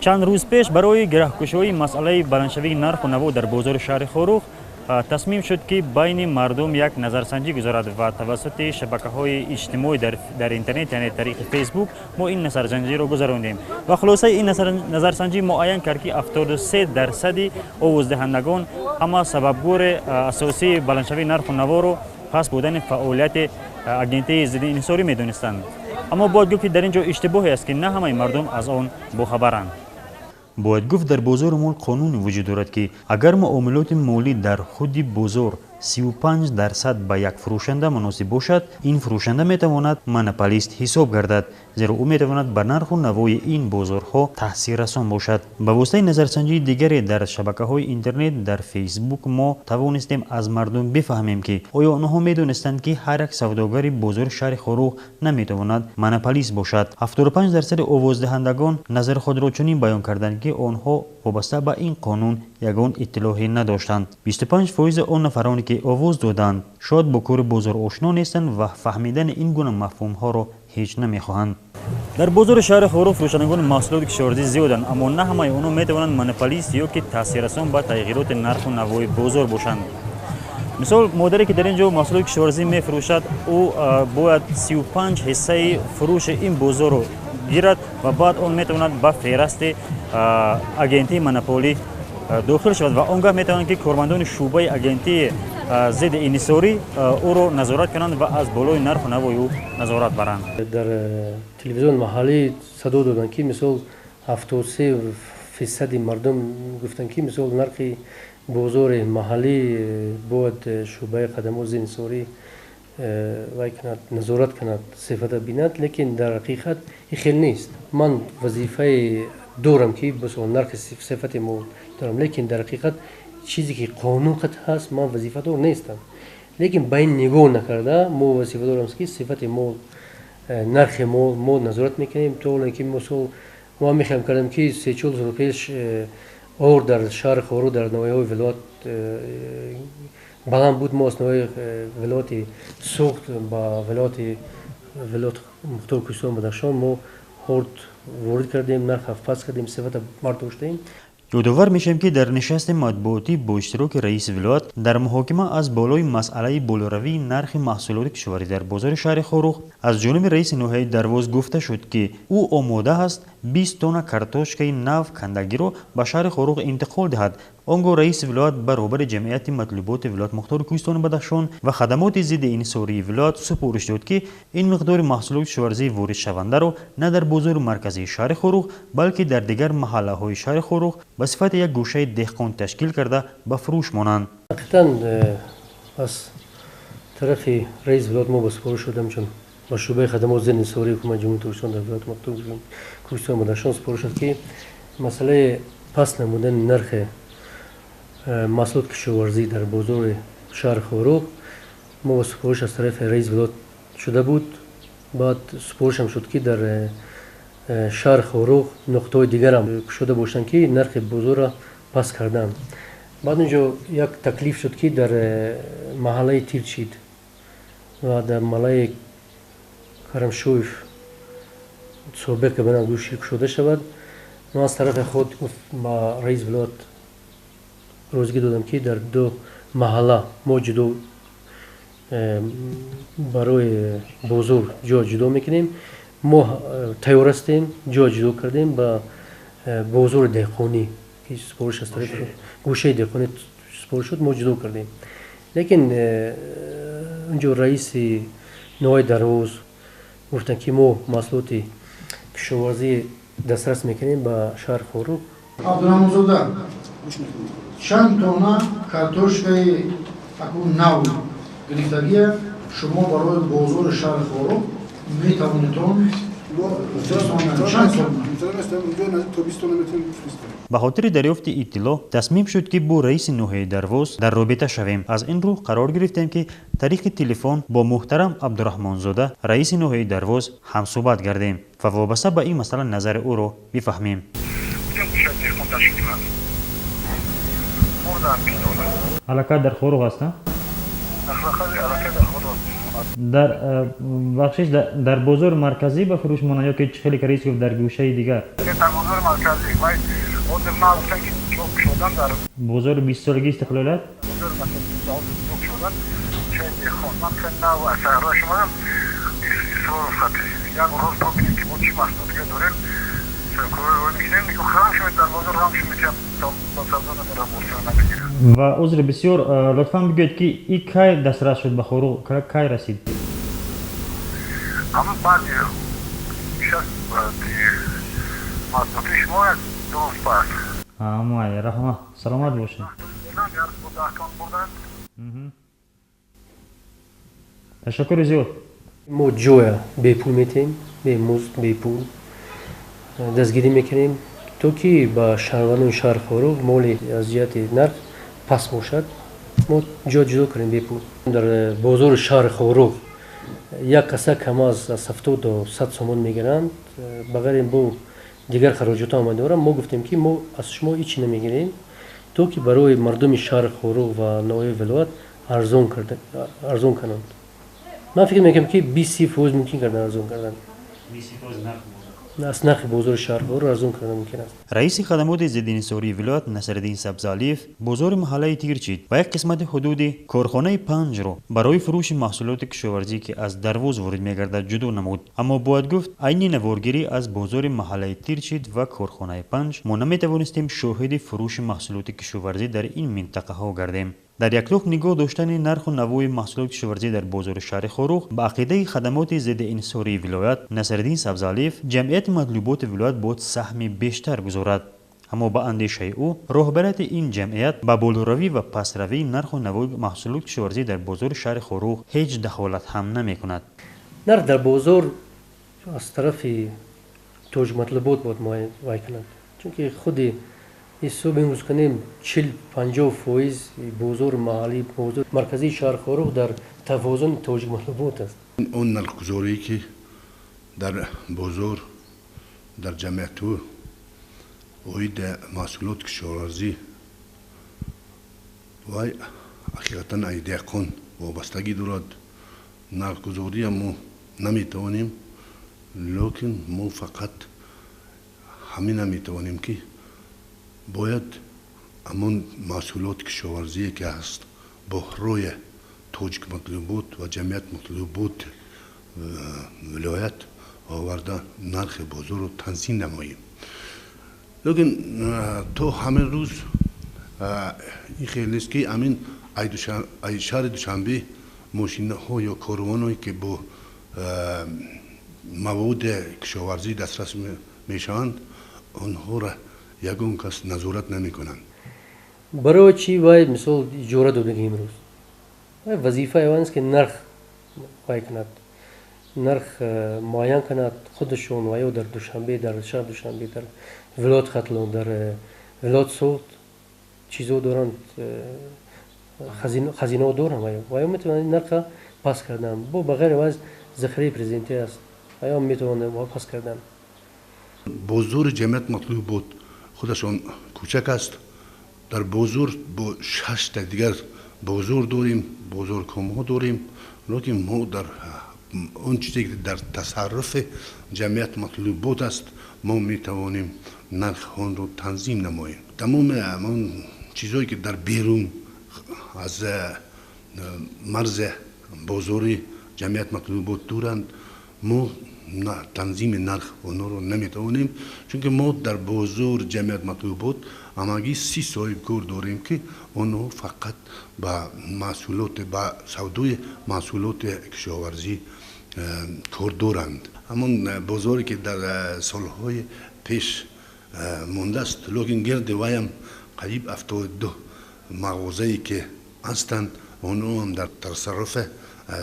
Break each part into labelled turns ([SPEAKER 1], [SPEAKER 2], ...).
[SPEAKER 1] چند روز پیش برای گره‌گشایی مسئله بلندشوی نرخ و نمو در بازار شهر خروخ تصمیم شد که بین مردم یک نظرسنجی گذارد و توسط شبکه‌های اجتماعی در اینترنت یعنی طریق فیسبوک ما این نظرسنجی را گذراندیم و خلاصه این نظرسنجی معین کرد که 73% آوازدهندگان اما سببگور اساسی بلندشوی نرخ و نمو را پس بودن فعالیت اگنتی ضد انحصاری می‌دانستند. اما باید گفت که در اینجا اشتباهی است که نه همه مردم از آن باخبرند. باید گفت در بازار مال قانون وجود دارد که اگر معاملات مالی در خود بازار 35% به یک فروشنده مناسب باشد، این فروشنده میتواند مونوپولیست حساب گردد، زیرا او میتواند بر نرخ و نوای این بازارها تاثیر رسان باشد. به واسطه نظرسنجی دیگری در شبکه‌های اینترنت در فیسبوک ما توانستیم از مردم بفهمیم که آیا آنها میدونستند که هر یک سوداگر بازار شهر خروخ نمیتواند مونوپولیست باشد. 75% آوازدهندگان نظر خود را چنین بیان کردند که آنها وابسته به این قانون یگان اطلاعی نداشتند. 25% آن نفرانی که آواز دادند شاید با کار بازار آشنا نیستند و فهمیدن این گونه مفهوم ها را هیچ نمیخواهند. در بازار شهر خروخ فروشندگان محصولات کشاورزی زیادند، اما نه همه آنها میتوانند مونوپولیست یا که تاثیررسان به تغییرات نرخ و نوای بازار باشند. مثال مادری که در اینجا محصولات کشاورزی میفروشد او باید 35 حصه فروش این بازار را گیرد و بعد آن میتواند به فهرست اگنتی مونوپولی داخل شود و آنگاه میتوانند که کارمندان شعبه اگنتی ضد انحصاری او را نظارت کنند و از بالای نرخ و نوای او نظارت برند.
[SPEAKER 2] در تلویزیون محلی صدا دادند که مثلا 73% مردم گفتند که مثلا نرخ بازار محلی باید شعبه خدمات ضد انحصاری نظارت کند صفت بیند، لیکن در حقیقت این خیلی نیست. من وظیفه دارم که مثلا نرخ صفت ما دارم، لیکن در حقیقت چیزی که قانون قد هست من وظیفه دار نیستم، لیکن به این نگاه نکرده ما وظیفه دارم که صفت ما نرخ ما نظارت میکنیم. تا اینکه مثلا ما میخوایم کردیم که 3-4 روز پیش اور در شهر خروخ در نواحی ولایت بلند بود، ما از نواحی ولایت سوخت با ولایت مختار کوهستان بدخشان ما وارد کردیم، نرخ پس کردیم، صفت برداشتیم.
[SPEAKER 1] یادآور میشیم که در نشست مطبوعاتی با اشتراک رئیس ولایت در محاکمه از بالای مسئله بالاروی نرخ محصولات کشاورزی در بازار شهر خروخ از جانب رئیس ناحیه درواز گفته شد که او آماده است 20 تن کارتوشکای نو کندگی را به شهر خروخ انتقال دهد. آنگاه رئیس ولایت برابر جمعیت مطلوبات ولایت مختار کوهستان بدخشان و خدمات ضد انحصاری ولایت سپارش داد که این مقدار محصولات کشاورزی وارد شونده را نه در بازار مرکزی شهر خروخ بلکه در دیگر محله های شهر خروخ به صفت یک گوشه دهقان تشکیل کرده به فروش مانند.
[SPEAKER 2] حقیقتاً از طرف رئیس ولایت ما سپارش شدم، چون با شعبه خدمات ضد انحصاری حکومت جمهوری ترکستان در ولایت مختار کوهستان بدخشان سپارش شد که مسئله پس نمودن نرخ محصولات کشاورزی در بازار شهر خروخ ما سپارش از طرف رئیس ولایت شده بود. بعد سپارش هم شد که در شهر خروخ نقطه دیگر هم شده باشند که نرخ بازار را پس کردن. بعد اینجا یک تکلیف شد که در محله تیرچید و در محله کرمشویف صحبه که بنا گوشی شده شود. من از طرف خود با رئیس ولایت روزگی دادم که در دو محله ما جدا برای بازار جا جدا میکنیم، ما تیار هستیم جا جدا کردیم با بازار دهقانی که سپارش از طرف گوشه دهقانی سپارش شد ما جدا کردیم. لیکن اونجا رئیس ناحیه درواز گفتن که ما محصولات کشاورزی دسترس میکنیم به شهر خروخ.
[SPEAKER 3] عبدالرحمن زاده چند تونه کارتوشکای نو گرفتگی شما برای بازار شهر خروخ میتوانید
[SPEAKER 1] به خاطر دریافت اطلاع تصمیم شد که با رئیس ناحیه درواز در رابطه شویم. از این رو قرار گرفتیم که طریق تلفن با محترم عبدالرحمن زاده رئیس ناحیه درواز هم صحبت کردیم و وابسته به این مسئله نظر او را بفهمیم. علاقه در خروخ است؟
[SPEAKER 4] علاقه در خروخ.
[SPEAKER 1] در بخشش در بازار مرکزی به فروش مانه یا که خیلی کریس گفت در گوشه دیگر
[SPEAKER 4] در بازار مرکزی وای اون ما که چوب شدن در
[SPEAKER 1] بازار 20 سالگی استقلالات
[SPEAKER 4] بازار مرکزی چوب شدن چه خانم کنه و اثر شما سوال خاطر یک روز بکنیم که ما چی محصول دیگه داریم سرکوی میکنیم میگم خرام شما در بازار هم شما میتونم با سازمان میرم بورسا نمیگیرم
[SPEAKER 1] و عذر بسیار لطفا بگوید که این کی دسترس شد به خروق کی رسید
[SPEAKER 4] اما بعد شخص محصول شما درست پس
[SPEAKER 1] اما رحمه سلامت باشین تشکر زیاد
[SPEAKER 2] ما جویا به پول میتیم به مزد به پول دستگیری میکنیم تو که با شهروندان شهر خروق مال از جهت نرخ پس باشد ما جدا کنیم به پول در بازار شهر خروق یک کاسه کم از 70 تا 100 سومون میگیرند بغیر این بو دیگر خراجات آمده دارم ما گفتیم که ما از شما هیچ نمیگیریم تو که برای مردم شهر خروق و نوای ولایت ارزان کنند من فکر میکنم که 20% ممکن کردن ارزان کردن 20% از نرخ بازار شهر خروق ارزان کردن ممکن است
[SPEAKER 1] رئیس خدمات ضد انحصاری ولایت نصرالدین سبزالیف بازار محله تیرچید و یک قسمت حدود کارخانه 5 رو برای فروش محصولات کشاورزی که از دروازه وارد میگردد جدا نمود اما باید گفت عین نوارگیری از بازار محله تیرچید و کارخانه 5 ما نمیتوانستیم شاهد فروش محصولات کشاورزی در این منطقه ها گردیم در یک لحظه نگاه داشتن نرخ و نوع محصولات کشاورزی در بازار شهر خروق به عقیده خدمات ضد انحصاری ولایت نصرالدین سبزالیف جمعیت مطلوبات ولایت باید سهم بیشتر گذارد اما با اندیشه او راهبرت این جمعیت به بالوروی و پسروی نرخ و نوع محصولات کشاورزی در بازار شهر خروق هیچ دخالت هم نمی کند
[SPEAKER 2] نرخ در بازار از طرف توج مطلوبات باید وای کند چون که خود این صبح امروز کنیم 40-50% بازار محلی بازار مرکزی شهر خروق در توازن توج مطلوبات است
[SPEAKER 5] اون نرخ‌گذاری که در بازار در جمعیت اوید محصولات کشاورزی و حقیقتا ایده‌کن وابستگی دارد نرخ‌گذاری ما نمیتوانیم لیکن ما فقط همین نمیتوانیم که باید همون محصولات کشاورزی که هست با روی توج مطلوبات و جمعیت مطلوبات ولایت آورده نرخ بازار رو تنظیم نماییم لیکن تو همه روز این خیلی نیست که همین ای شهر دوشنبه ماشین ها یا کاروان هایی که با مواد کشاورزی دسترس میشوند آنها را یگان کس نظارت نمی کنند
[SPEAKER 2] برای چی وای مثال جوره دادگی امروز وظیفه ایوان است که نرخ وای کند نرخ معین کند خودشون وایو در دوشنبه در شهر دوشنبه در ولایت ختلون در ولایت صوت چیزو دارند خزینه دارن وایو میتونن نرخ پاس کردن با بغیر از ذخیره پرزنتی است وایو میتونن پاس کردن
[SPEAKER 5] بازار جمعیت مطلوبات خودشون کوچک است در بازار با 6 تا دیگر بازار داریم بازار کمها داریم لیکن ما در اون چیزی که در تصرف جمعیت مطلوبات است ما میتوانیم نرخ آن رو تنظیم نماییم تمام اون چیزهایی که در بیرون از مرز بازاری جمعیت مطلوبات دارند ما تنظیم نرخ آنها رو نمیتوانیم چون که ما در بازار جمعیت مطلوبات همگی 30 صاحب کار داریم که آنها فقط با محصولات با سودای محصولات کشاورزی کار دارند همون بازاری که در سالهای پیش مانده است لیکن گرد وایم قریب 72 مغازه‌ای که هستند آنها هم در تصرف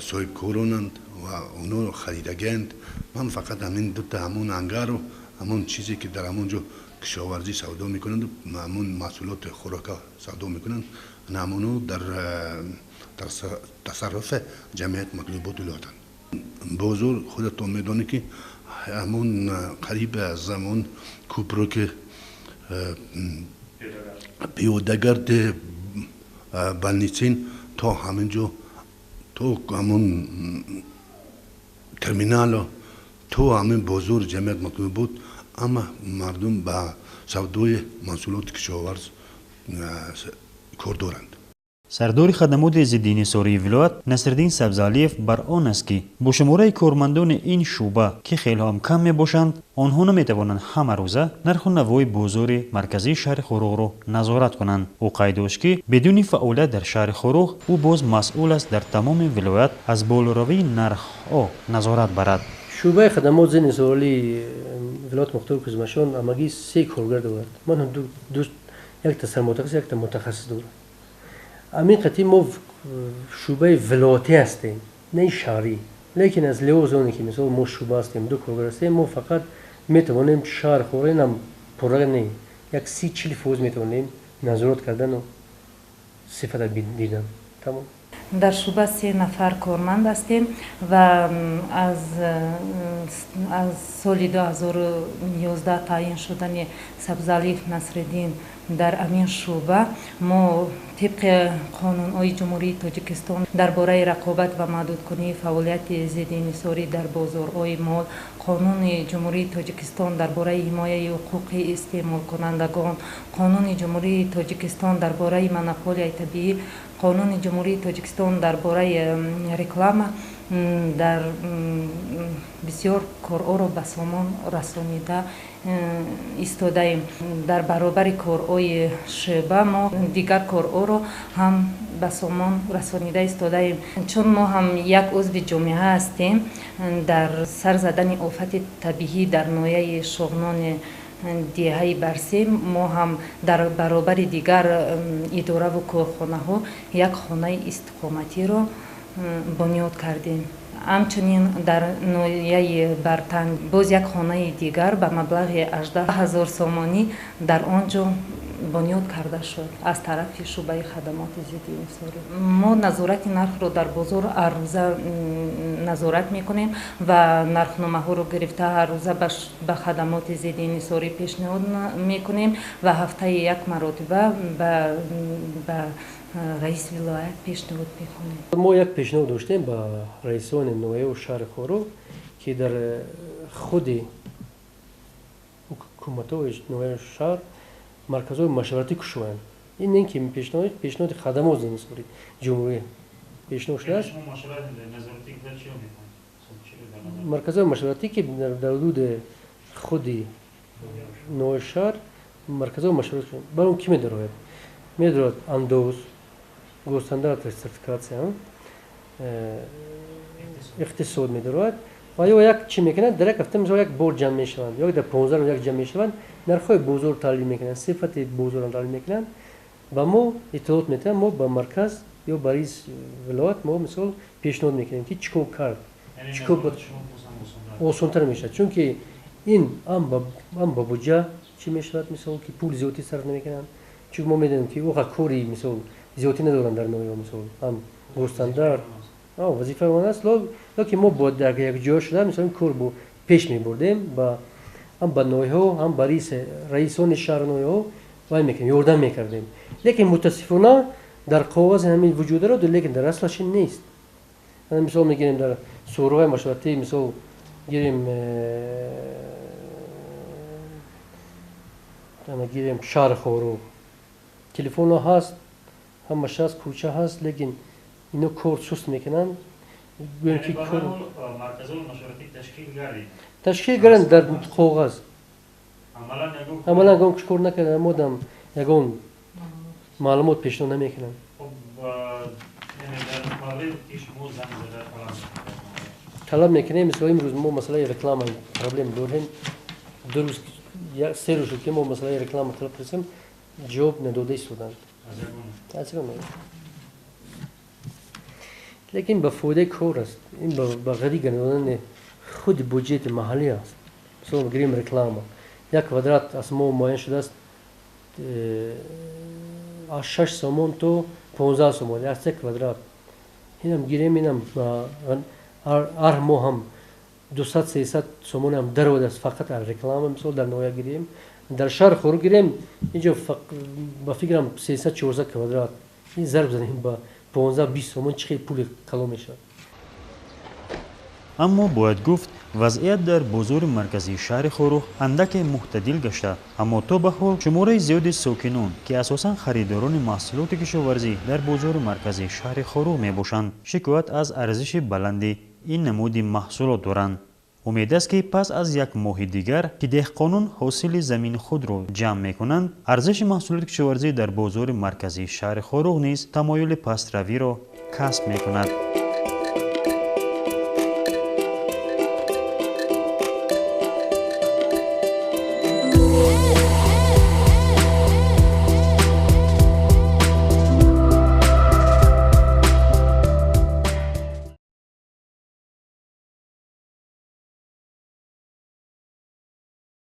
[SPEAKER 5] صاحب کارانند و آنها خریدگند من فقط همین دو تا همون انگر و همون چیزی که در همونجا کشاورزی سودا میکنند و همون محصولات خوراک سودا میکنند همونو در تصرف جمعیت مطلوبات ولایتند بازار خودتون میدونی که همون قریب از زمان کوپرو که پیاده‌گرد بلنیچین تا همینجا تو همون ترمینال تو همین بازور جمعیت مطلوب بود، اما مردم به سودای محصولات کشاورز کار دارند.
[SPEAKER 1] سردار خدمات ضد انحصاری ولایت نصرالدین سبزعلیف بر آن است که با شماره کارمندان این شعبه که خیلی هم کم می باشند، آنها نمیتوانند همه روزه نرخ و نوای بازار مرکزی شهر خروغ را نظارت کنند. او قید داشت که بدون فعالیت در شهر خروغ او باز مسئول است در تمام ولایت از بالروی نرخ نظارت برد.
[SPEAKER 2] شعبه خدمات ضد انحصاری ولایت مختار کشمشان همگی 3 کارگر دارد. من یک تا متخصص یک تا متخصص دارم. همین قطعی ما شعبه ولایتی هستیم، نه شهری. لیکن از لحاظ اونی که مثلا ما شعبه هستیم 2 کارگر هستیم، ما فقط میتوانیم شهر خورین هم پررنگ نه یک 30-40% میتوانیم نظارت کردن و صفت دیدن. تمام.
[SPEAKER 6] در شعبه 3 نفر کارمند هستیم و از سال 2011 تعیین شدن سبزعلیف نصرالدین در امین شعبه ما طبق قانون‌های جمهوری تاجیکستان درباره رقابت و محدود کنی فعالیت ضد انحصاری در بازارهای مال، قانون جمهوری تاجیکستان درباره حمایت حقوق استعمال کنندگان، قانون جمهوری تاجیکستان درباره مونوپولی طبیعی، قانون جمهوری تاجیکستان درباره رکلام در بسیار کارها را به سامان رسانیده ایستاده‌ایم. در برابر کارهای شعبه ما دیگر کارها را هم به سامان رسانیده ایستاده‌ایم. چون ما هم یک عضو جامعه هستیم، در سر زدن آفت طبیعی در ناحیه شغنان دیهه برسیم، ما هم در برابر دیگر اداره و کارخانه ها یک خانه استقامتی را بنیاد کردیم. همچنین در ناحیه برتنگ باز یک خانه دیگر به مبلغ 18,000 سامانی در آنجا بنیاد کرده شد از طرف شعبه خدمات ضد انحصاری. ما نظارت نرخ را در بازار هر روزه نظارت میکنیم و نرخنامه ها رو گرفته هر روزه به خدمات ضد انحصاری پیشنهاد میکنیم و هفته یک مرتبه به رئیس ولایت پیشنهاد میکنیم.
[SPEAKER 2] ما یک پیشنهاد داشتیم به رئیسان ناحیه و شهر خروغ که در خود حکومت‌های ناحیه شهر مرکزهای مشورتی کشوند. این اینکه پیشنهاد خدمات ضد انحصاری جمهوری پیشنهاد شده است. مرکزهای مشورتی که در حدود خود ناحیه شهر مرکزهای مشورتی برای اون کی می‌دارد؟ می‌دارد اندوز، گستاندار سرتیفیکاسیون، اقتصاد می‌دارد و یا یک چی میکنند در یک هفته مثلا یک بار جمع میشوند یا در 15 روز یک جمع میشوند، نرخ‌های بازار تعیین میکنند، صفت بازار را تعیین میکنند و ما اطلاعات میدیم. ما به مرکز یا به رئیس ولایت ما مثلا پیشنهاد میکنیم که چیکار کرد، چیکار بود آسان‌تر میشه، چون که این هم با بودجه چی میشود مثلا که پول زیادی صرف نمیکنند، چون ما میدونیم که او کاری مثلا زیادی ندارن در ناحیه مثلا هم گستاندار وظیفه اون است. لکن ما با در یک جا شده مثلا کار با پیش میبردیم با هم به ناحیه ها هم به رئیسان شهر ناحیه ها وای میکنیم یاردم میکردیم. لیکن متاسفانه در کاغذ همین وجود داره لیکن در اصلش نیست. مثلا میگیم در شورای مشورتی مثلا گیریم شهر خروغ تلفن ها هست، همش هست، کوچه هست، لیکن اینو کار سست میکنن.
[SPEAKER 1] یعنی که مرکزهای مشورتی
[SPEAKER 2] تشکیل کردن در کاغذ عملا گم کار نکردن. مودم یگون معلومات پیشنهاد نمیکنن. طلب میکنیم مثلا امروز ما مسئله رکلام پرابلم داریم، 2 روز 3 روز که ما مسئله رکلام طلب کردیم جواب نداده ایستادند. لیکن به فایده کار است. این به غری گرداندن خود بودجه محلی است. مثلا گریم رکلام یک کوادرات از ما معین شده است از 6 سومون تا 15 سومون از 1 کوادرات. اینم گیریم اینم هر ماه هم 200-300 سومون هم درآمد است فقط از رکلام. مثلا در ناحیه گیریم در شهر خروغ گیریم اینجا با فکرم 300-400 کوادرات این ضرب زدیم با 15-20 سومون چقدر پول کلا میشه.
[SPEAKER 1] اما باید گفت وضعیت در بازار مرکزی شهر خوروغ اندک معتدل گشته، اما تا به حال شماره زیاد ساکنان که اساساً خریداران محصولات کشاورزی در بازار مرکزی شهر خوروغ می باشند شکایت از ارزش بلند این نمود محصولات دارند. امید است که پس از یک ماه دیگر که دهقانان حاصل زمین خود را جمع می کنند ارزش محصولات کشاورزی در بازار مرکزی شهر خوروغ نیز تمایل پستروی را کسب می کند.